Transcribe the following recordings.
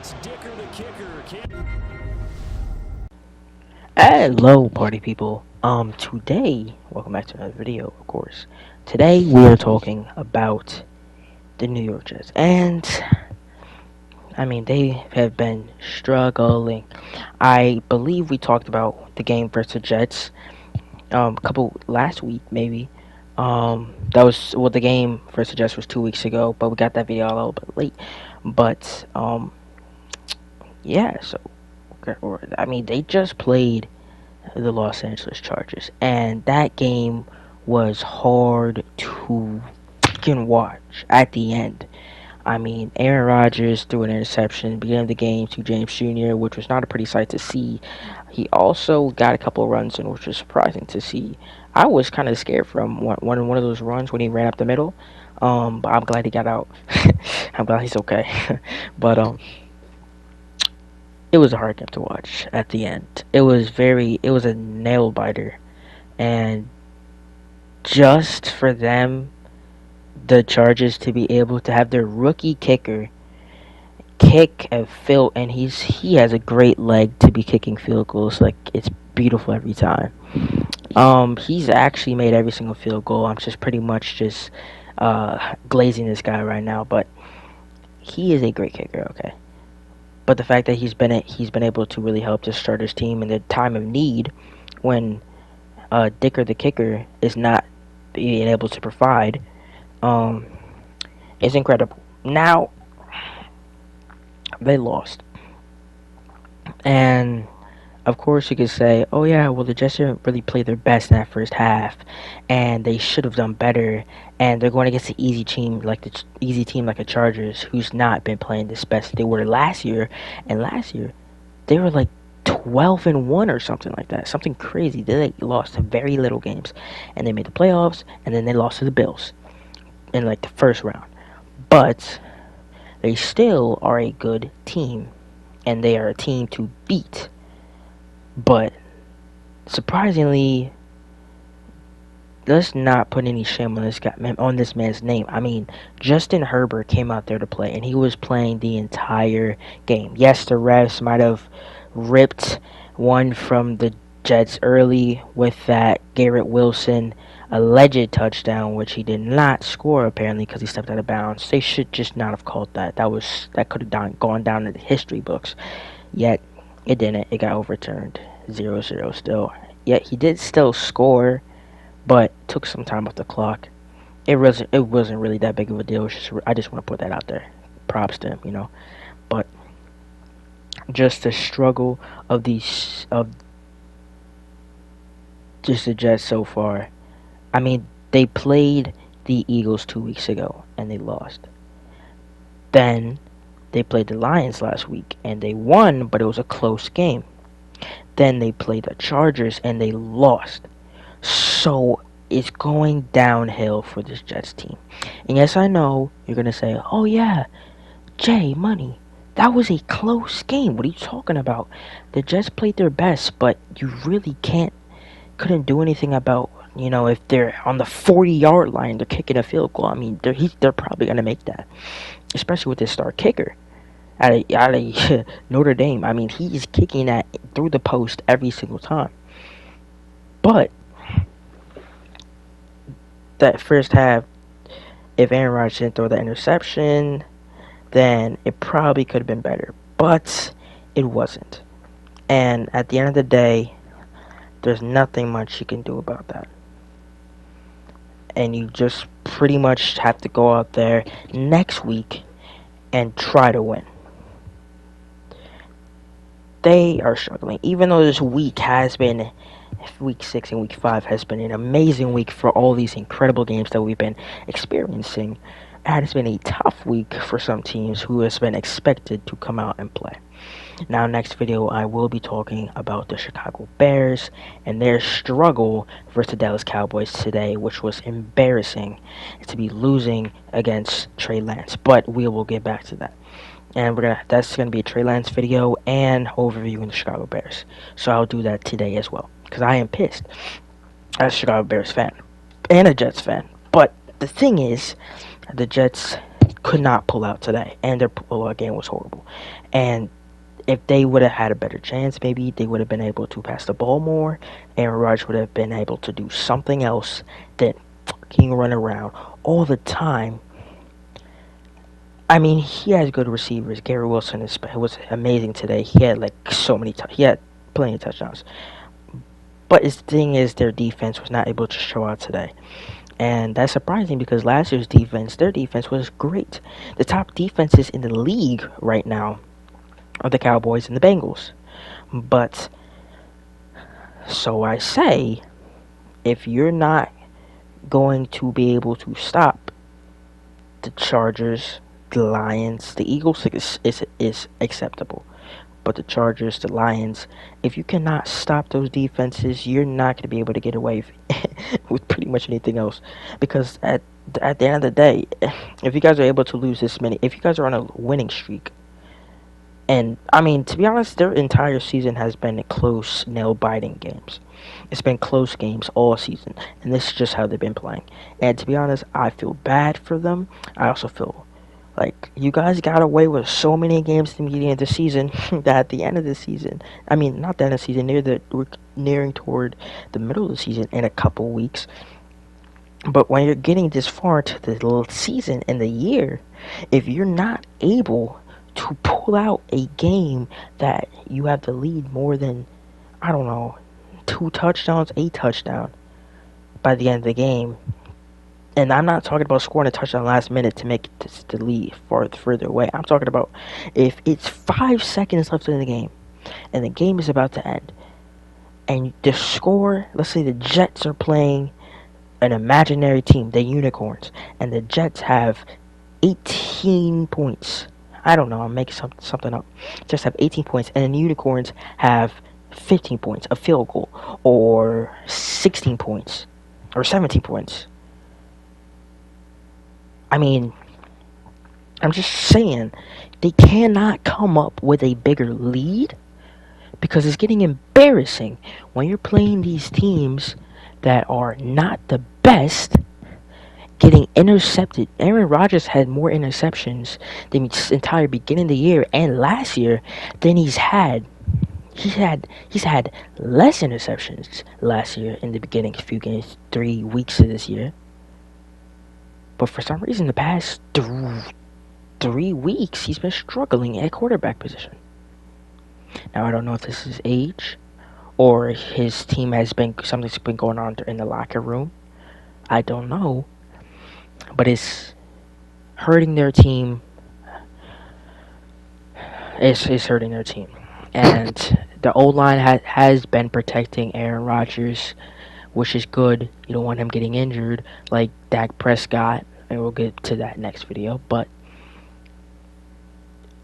It's Dicker the kicker. Hello, party people. Today, welcome back to another video, of course. Today, we are talking about the New York Jets. And, I mean, they have been struggling. I believe we talked about the game versus the Jets, last week, maybe. The game versus the Jets was 2 weeks ago, but we got that video a little bit late. But, yeah, so, I mean, they just played the Los Angeles Chargers, and that game was hard to fucking watch at the end. I mean, Aaron Rodgers threw an interception beginning of the game to James Jr., which was not a pretty sight to see. He also got a couple of runs in, which was surprising to see. I was kind of scared from one of those runs when he ran up the middle, but I'm glad he got out. I'm glad he's okay. But it was a hard game to watch at the end. It was a nail biter. And just for them, the Chargers, to be able to have their rookie kicker kick a field, and he has a great leg to be kicking field goals. Like, it's beautiful every time. He's actually made every single field goal. I'm just pretty much just glazing this guy right now, but he is a great kicker, okay? But the fact that he's been able to really help to start his team in the time of need when Dicker the kicker is not being able to provide is incredible. Now they lost, and of course you could say, "Oh yeah, well the Jets didn't really play their best in that first half, and they should have done better." And they're going against the easy team like the Chargers, who's not been playing this best they were last year, and last year they were like 12-1 or something like that, something crazy. They lost very little games, and they made the playoffs, and then they lost to the Bills in like the first round. But they still are a good team, and they are a team to beat. But surprisingly, let's not put any shame on this man's name. I mean, Justin Herbert came out there to play, and he was playing the entire game. Yes, the refs might have ripped one from the Jets early with that Garrett Wilson alleged touchdown, which he did not score apparently because he stepped out of bounds. They should just not have called that. That could have gone down in the history books. Yet it didn't. It got overturned. 0-0 still. Yet he did still score, but took some time off the clock. It wasn't really that big of a deal. I just want to put that out there. Props to him, But just the struggle of just the Jets so far. I mean, they played the Eagles 2 weeks ago and they lost. Then they played the Lions last week and they won, but it was a close game. Then they played the Chargers and they lost. So it's going downhill for this Jets team. And yes, I know you're going to say, "Oh yeah, Jay, money. That was a close game. What are you talking about? The Jets played their best, but you really couldn't do anything about, if they're on the 40-yard line, they're kicking a field goal. I mean, they're probably going to make that, especially with this star kicker out of Notre Dame. I mean, he's kicking that through the post every single time. But that first half, if Aaron Rodgers didn't throw that interception, then it probably could have been better. But it wasn't. And at the end of the day, there's nothing much you can do about that. And you just pretty much have to go out there next week and try to win. They are struggling. Even though this week 6 and week 5 has been an amazing week for all these incredible games that we've been experiencing, it has been a tough week for some teams who has been expected to come out and play. Now, next video, I will be talking about the Chicago Bears and their struggle versus the Dallas Cowboys today, which was embarrassing to be losing against Trey Lance. But we will get back to that. And that's gonna be a Trey Lance video and overviewing the Chicago Bears. So I'll do that today as well, because I am pissed as a Chicago Bears fan and a Jets fan. But the thing is, the Jets could not pull out today, and their pull-out game was horrible. And if they would have had a better chance, maybe they would have been able to pass the ball more. Aaron Rodgers would have been able to do something else than fucking run around all the time. I mean, he has good receivers. Gary Wilson was amazing today. He had like he had plenty of touchdowns. But the thing is, their defense was not able to show out today. And that's surprising because last year's defense, their defense was great. The top defenses in the league right now are the Cowboys and the Bengals. But, so I say, if you're not going to be able to stop the Chargers, the Lions, the Eagles is acceptable. But the Chargers, the Lions, if you cannot stop those defenses, you're not going to be able to get away with pretty much anything else. Because at the end of the day, if you guys are able to lose this many, if you guys are on a winning streak, and I mean, to be honest, their entire season has been close, nail-biting games. It's been close games all season, and this is just how they've been playing. And to be honest, I feel bad for them. I also feel like you guys got away with so many games at the beginning of the season that at the end of the season, I mean, not the end of the season, we're nearing toward the middle of the season in a couple weeks. But when you're getting this far into the little season and the year, if you're not able to pull out a game that you have the lead more than, I don't know, 2 touchdowns, a touchdown by the end of the game. And I'm not talking about scoring a touchdown last minute to make the lead further away. I'm talking about if it's 5 seconds left in the game and the game is about to end, and the score, let's say the Jets are playing an imaginary team, the Unicorns, and the Jets have 18 points. I don't know, I'm making something up. Just have 18 points, and the Unicorns have 15 points, a field goal, or 16 points, or 17 points. I mean, I'm just saying, they cannot come up with a bigger lead because it's getting embarrassing when you're playing these teams that are not the best, getting intercepted. Aaron Rodgers had more interceptions than the entire beginning of the year and last year than he's had. He's had less interceptions last year in the beginning few games, 3 weeks of this year. But for some reason, the past 3 weeks, he's been struggling at quarterback position. Now, I don't know if this is age or his team something's been going on in the locker room. I don't know. But it's hurting their team. It's hurting their team. And the O-line has been protecting Aaron Rodgers, which is good. You don't want him getting injured like Dak Prescott, and we'll get to that next video. But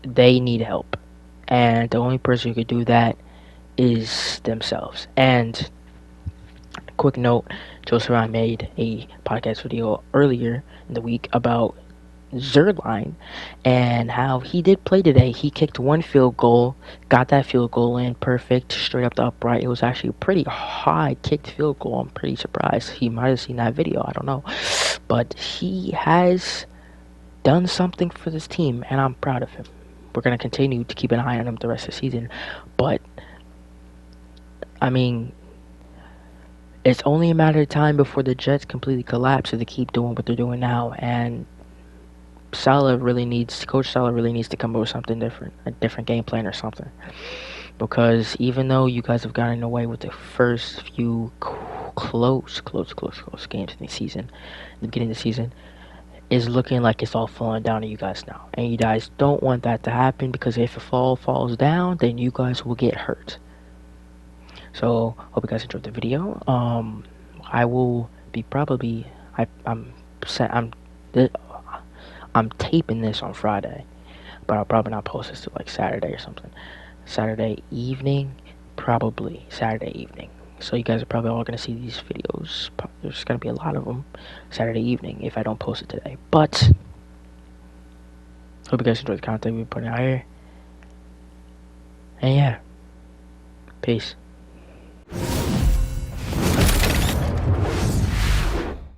they need help, and the only person who could do that is themselves. And quick note, Joseph and I made a podcast video earlier in the week about Zuerlein and how he did play today. He kicked 1 field goal, got that field goal in perfect, straight up the upright. It was actually a pretty high kicked field goal. I'm pretty surprised. He might have seen that video, I don't know. But he has done something for this team, and I'm proud of him. We're going to continue to keep an eye on him the rest of the season. But, I mean, it's only a matter of time before the Jets completely collapse if they keep doing what they're doing now. And Coach Saleh really needs to come up with something different, a different game plan or something. Because even though you guys have gotten away with the first few close games in the season, the beginning of the season, is looking like it's all falling down to you guys now. And you guys don't want that to happen, because if it falls down, then you guys will get hurt. So, hope you guys enjoyed the video. I will be I'm taping this on Friday, but I'll probably not post this till like Saturday or something. Saturday evening, probably Saturday evening. So you guys are probably all going to see these videos. There's going to be a lot of them Saturday evening if I don't post it today. But, hope you guys enjoyed the content we're putting out here. And yeah, peace.